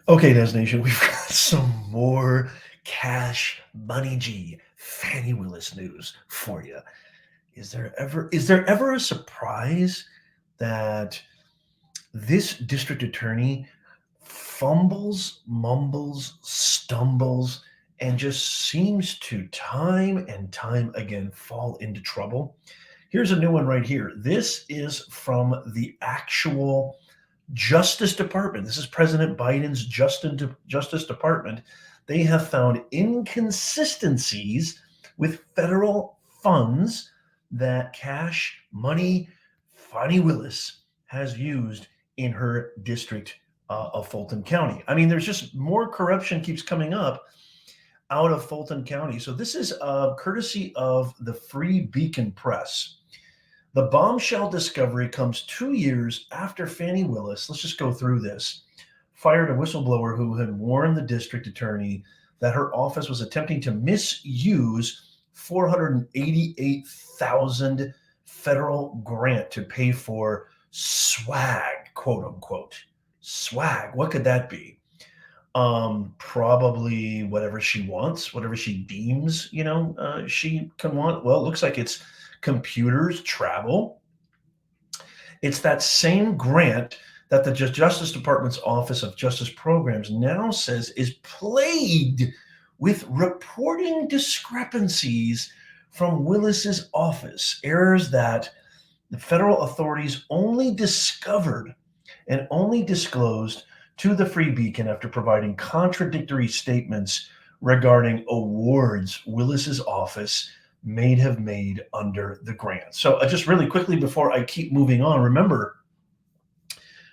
Okay, Nez Nation, we've got some more cash money G Fani Willis news for you. Is there ever a surprise that this district attorney fumbles, mumbles, stumbles, and just seems to time and time again fall into trouble? Here's a new one right here. This is from the actual Justice Department. This is President Biden's Justice Department. They have found inconsistencies with federal funds that cash money Fani Willis has used in her district of Fulton County. I mean, there's just more corruption keeps coming up out of Fulton County. So this is courtesy of the Free Beacon Press. The bombshell discovery comes 2 years after Fani Willis, let's just go through this, fired a whistleblower who had warned the district attorney that her office was attempting to misuse 488,000 federal grant to pay for swag, quote unquote. Swag, what could that be? Probably whatever she wants, whatever she deems, she can want. Well, it looks like it's computers, travel. It's that same grant that the Justice Department's Office of Justice Programs now says is plagued with reporting discrepancies from Willis's office, errors that the federal authorities only discovered and only disclosed to the Free Beacon after providing contradictory statements regarding awards Willis's office may have made under the grant. So just really quickly before I keep moving on, remember,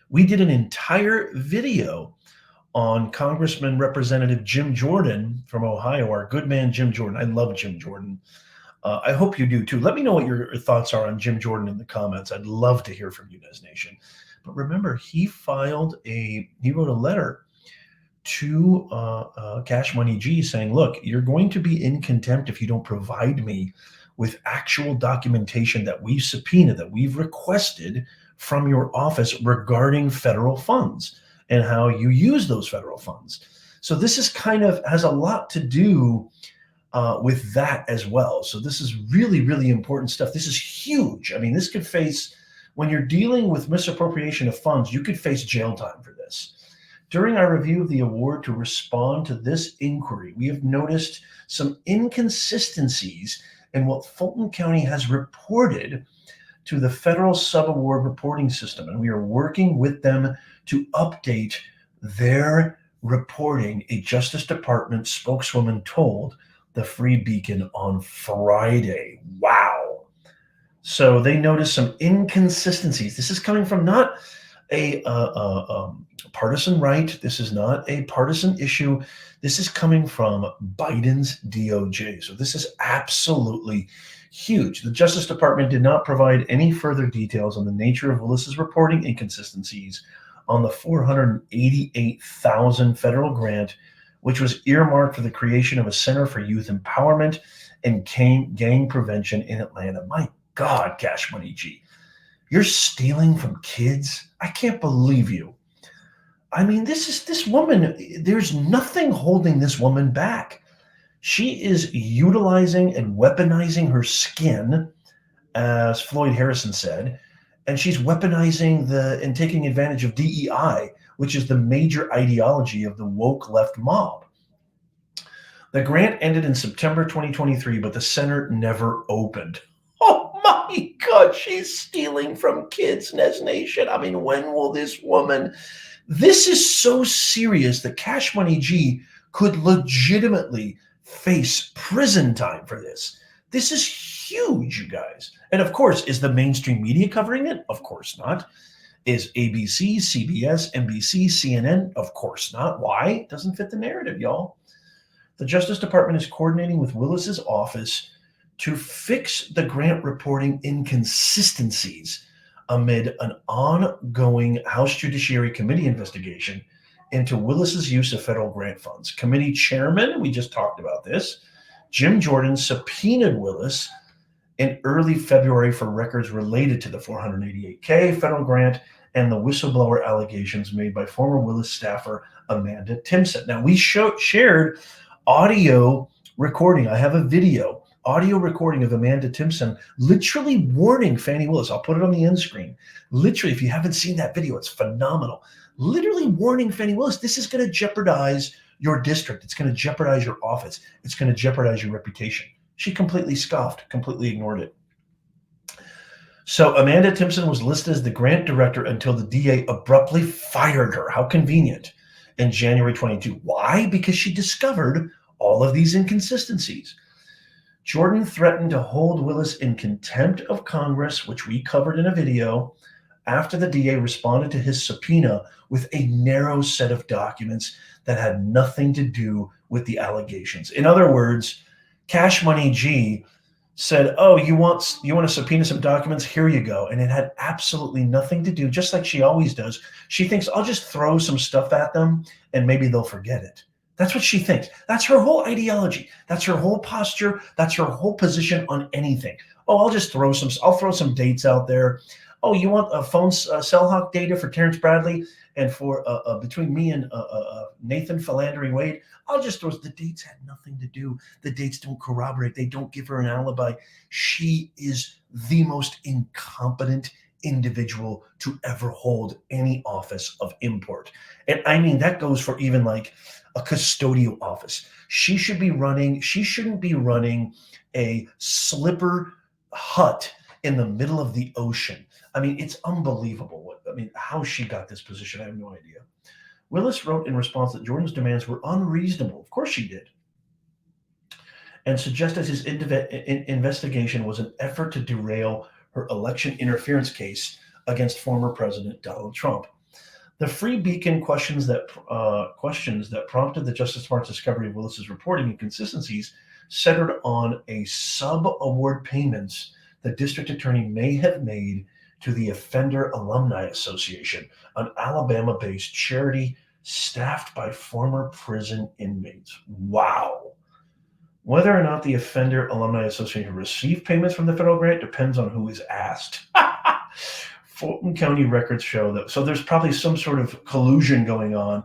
we did an entire video on Congressman Representative Jim Jordan from Ohio, our good man Jim Jordan. I love Jim Jordan. I hope you do too. Let me know what your thoughts are on Jim Jordan in the comments. I'd love to hear from you, Nez Nation. But remember, he wrote a letter to Cash Money G saying, look, you're going to be in contempt if you don't provide me with actual documentation that we've subpoenaed, that we've requested from your office regarding federal funds and how you use those federal funds. So this is has a lot to do with that as well. So this is really, really important stuff. This is huge. I mean, this could face, when you're dealing with misappropriation of funds, you could face jail time for this. During our review of the award to respond to this inquiry, we have noticed some inconsistencies in what Fulton County has reported to the federal subaward reporting system, and we are working with them to update their reporting, a Justice Department spokeswoman told the Free Beacon on Friday. Wow. So they noticed some inconsistencies. This is coming from not a partisan right. This is not a partisan issue. This is coming from Biden's DOJ. So this is absolutely huge. The Justice Department did not provide any further details on the nature of Willis's reporting inconsistencies on the $488,000 federal grant, which was earmarked for the creation of a Center for Youth Empowerment and Gang Prevention in Atlanta. My God, Cash Money G, you're stealing from kids? I can't believe you. I mean, this woman, there's nothing holding this woman back. She is utilizing and weaponizing her skin, as Floyd Harrison said, and she's weaponizing and taking advantage of DEI, which is the major ideology of the woke left mob. The grant ended in September 2023, but the center never opened. Oh my God, she's stealing from kids, Nez Nation. I mean, when will this woman? This is so serious that Cash Money G could legitimately face prison time for this. This is huge, you guys. And of course, is the mainstream media covering it? Of course not. Is ABC, CBS, NBC, CNN? Of course not. Why? It doesn't fit the narrative, y'all. The Justice Department is coordinating with Willis's office to fix the grant reporting inconsistencies amid an ongoing House Judiciary Committee investigation into Willis's use of federal grant funds. Committee chairman, we just talked about this, Jim Jordan subpoenaed Willis in early February for records related to the $488K federal grant and the whistleblower allegations made by former Willis staffer Amanda Timpson. Now, we shared audio recording. I have a audio recording of Amanda Timpson literally warning Fani Willis. I'll put it on the end screen. Literally, if you haven't seen that video, it's phenomenal. Literally warning Fani Willis, this is going to jeopardize your district. It's going to jeopardize your office. It's going to jeopardize your reputation. She completely scoffed, completely ignored it. So Amanda Timpson was listed as the grant director until the DA abruptly fired her. How convenient. In January 22. Why? Because she discovered all of these inconsistencies. Jordan threatened to hold Willis in contempt of Congress, which we covered in a video, after the DA responded to his subpoena with a narrow set of documents that had nothing to do with the allegations. In other words, Cash Money G said, oh, you want to subpoena some documents? Here you go. And it had absolutely nothing to do, just like she always does. She thinks, I'll just throw some stuff at them and maybe they'll forget it. That's what she thinks. That's her whole ideology. That's her whole posture. That's her whole position on anything. Oh, I'll throw some dates out there. Oh, you want a phone cell hawk data for Terrence Bradley and for between me and Nathan Philandering Wade? I'll just throw. The dates had nothing to do. The dates don't corroborate. They don't give her an alibi. She is the most incompetent individual to ever hold any office of import. And I mean, that goes for even like a custodial office. She shouldn't be running a slipper hut in the middle of the ocean. I mean, it's unbelievable. How she got this position, I have no idea. Willis wrote in response that Jordan's demands were unreasonable. Of course she did. And suggested his investigation was an effort to derail her election interference case against former President Donald Trump. The Free Beacon questions that prompted the Justice Department's discovery of Willis's reporting inconsistencies centered on a sub-award payments the district attorney may have made to the Offender Alumni Association, an Alabama-based charity staffed by former prison inmates. Wow. Whether or not the Offender Alumni Association received payments from the federal grant depends on who is asked. Fulton County records show that. So there's probably some sort of collusion going on.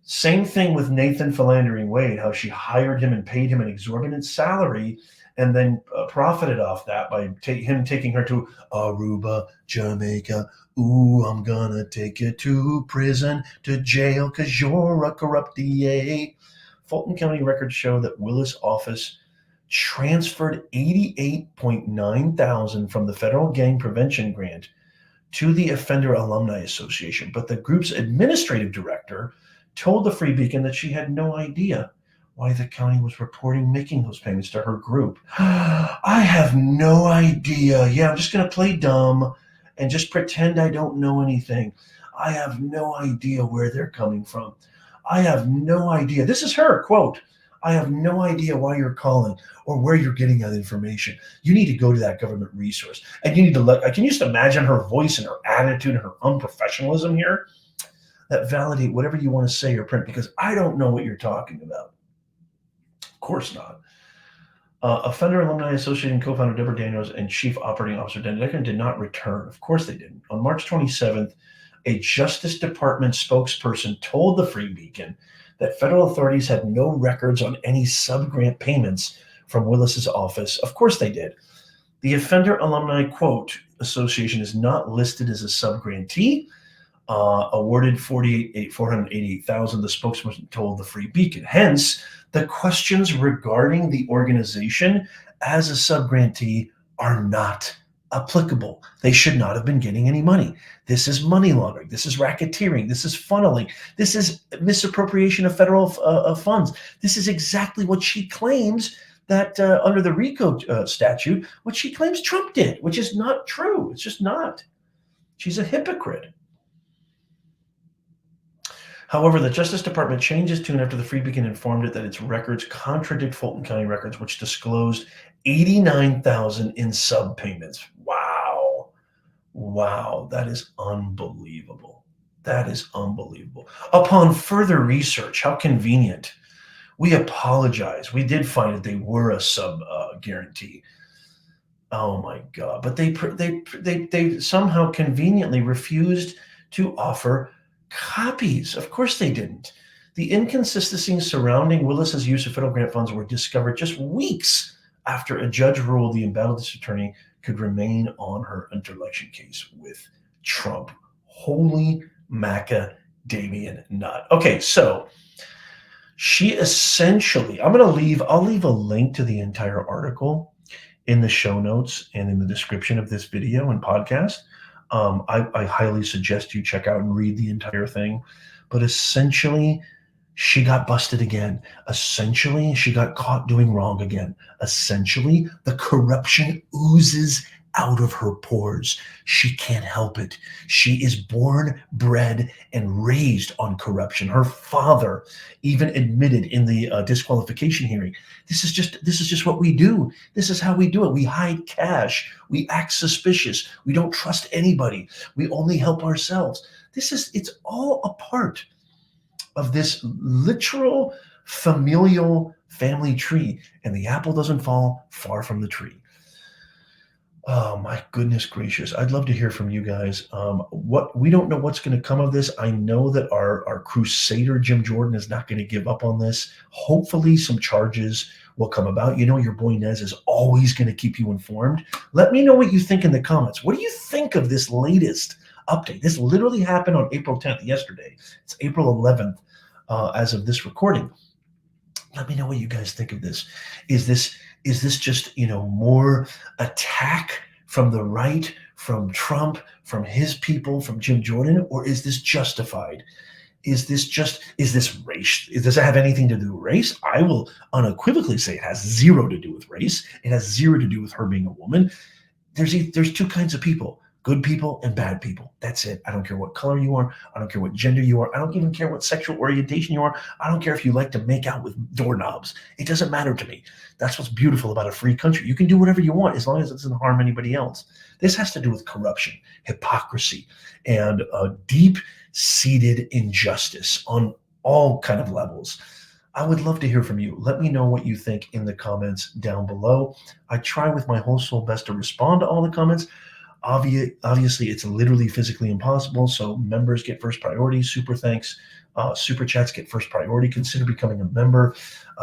Same thing with Nathan Philandering Wade, how she hired him and paid him an exorbitant salary and then profited off that by him taking her to Aruba, Jamaica. Ooh, I'm gonna take you to prison, to jail, because you're a corrupt DA. Fulton County records show that Willis' office transferred $88.9 thousand from the federal gang prevention grant to the Offender Alumni Association, but the group's administrative director told the Free Beacon that she had no idea why the county was reporting making those payments to her group. I have no idea. Yeah, I'm just going to play dumb and just pretend I don't know anything. I have no idea where they're coming from. I have no idea. This is her quote. I have no idea why you're calling or where you're getting that information. You need to go to that government resource. And you need to I can just imagine her voice and her attitude and her unprofessionalism here that validate whatever you want to say or print, because I don't know what you're talking about. Of course not. Offender Alumni Association co-founder Deborah Daniels and Chief Operating Officer Dan Decker did not return. Of course they didn't. On March 27th, a Justice Department spokesperson told the Free Beacon that federal authorities had no records on any sub-grant payments from Willis's office. Of course they did. The Offender Alumni, quote, Association is not listed as a sub-grantee, awarded $488,000, the spokesperson told the Free Beacon. Hence, the questions regarding the organization as a sub-grantee are not applicable. They should not have been getting any money. This is money laundering. This is racketeering. This is funneling. This is misappropriation of federal funds. This is exactly what she claims that under the RICO statute, what she claims Trump did, which is not true. It's just not. She's a hypocrite. However, the Justice Department changed its tune after the Free Beacon informed it that its records contradict Fulton County records, which disclosed $89,000 in sub-payments. Wow. Wow, that is unbelievable. That is unbelievable. Upon further research, how convenient. We apologize. We did find that they were a sub-guarantee. Oh my God! But they somehow conveniently refused to offer copies. Of course they didn't. The inconsistencies surrounding Willis's use of federal grant funds were discovered just weeks after a judge ruled the embattled district attorney could remain on her inter-election case with Trump. Holy macadamian nut. Okay, so she essentially, I'll leave a link to the entire article in the show notes and in the description of this video and podcast. I highly suggest you check out and read the entire thing. But essentially, she got busted again. Essentially, she got caught doing wrong again. Essentially, the corruption oozes out of her pores. She can't help it. She is born, bred, and raised on corruption. Her father even admitted in the disqualification hearing, this is just what we do. This is how we do it. We hide cash. We act suspicious. We don't trust anybody. We only help ourselves. It's all a part of this literal familial family tree, and the apple doesn't fall far from the tree. Oh my goodness gracious! I'd love to hear from you guys. What we don't know what's going to come of this. I know that our crusader Jim Jordan is not going to give up on this. Hopefully, some charges will come about. You know, your boy Nez is always going to keep you informed. Let me know what you think in the comments. What do you think of this latest update? This literally happened on April 10th, yesterday. It's April 11th as of this recording. Let me know what you guys think of this. Is this just, more attack from the right, from Trump, from his people, from Jim Jordan, or is this justified? Is this race? Does it have anything to do with race? I will unequivocally say it has zero to do with race. It has zero to do with her being a woman. There's two kinds of people: good people and bad people. That's it. I don't care what color you are. I don't care what gender you are. I don't even care what sexual orientation you are. I don't care if you like to make out with doorknobs. It doesn't matter to me. That's what's beautiful about a free country. You can do whatever you want as long as it doesn't harm anybody else. This has to do with corruption, hypocrisy, and deep-seated injustice on all kind of levels. I would love to hear from you. Let me know what you think in the comments down below. I try with my whole soul best to respond to all the comments. Obviously, it's literally physically impossible, so members get first priority. Super thanks. Super chats get first priority. Consider becoming a member.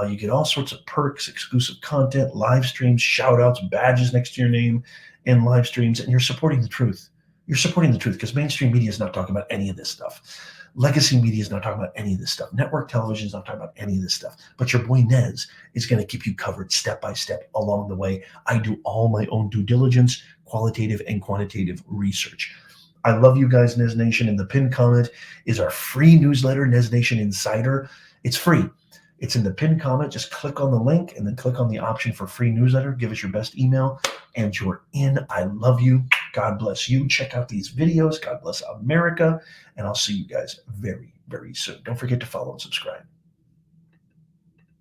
You get all sorts of perks, exclusive content, live streams, shout outs, badges next to your name in live streams, and you're supporting the truth. You're supporting the truth because mainstream media is not talking about any of this stuff. Legacy media is not talking about any of this stuff. Network television is not talking about any of this stuff. But your boy Nez is going to keep you covered step by step along the way. I do all my own due diligence, qualitative and quantitative research. I love you guys, Nez Nation. And the pinned comment is our free newsletter, Nez Nation Insider. It's free. It's in the pinned comment. Just click on the link and then click on the option for free newsletter. Give us your best email and you're in. I love you. God bless you. Check out these videos. God bless America. And I'll see you guys very, very soon. Don't forget to follow and subscribe.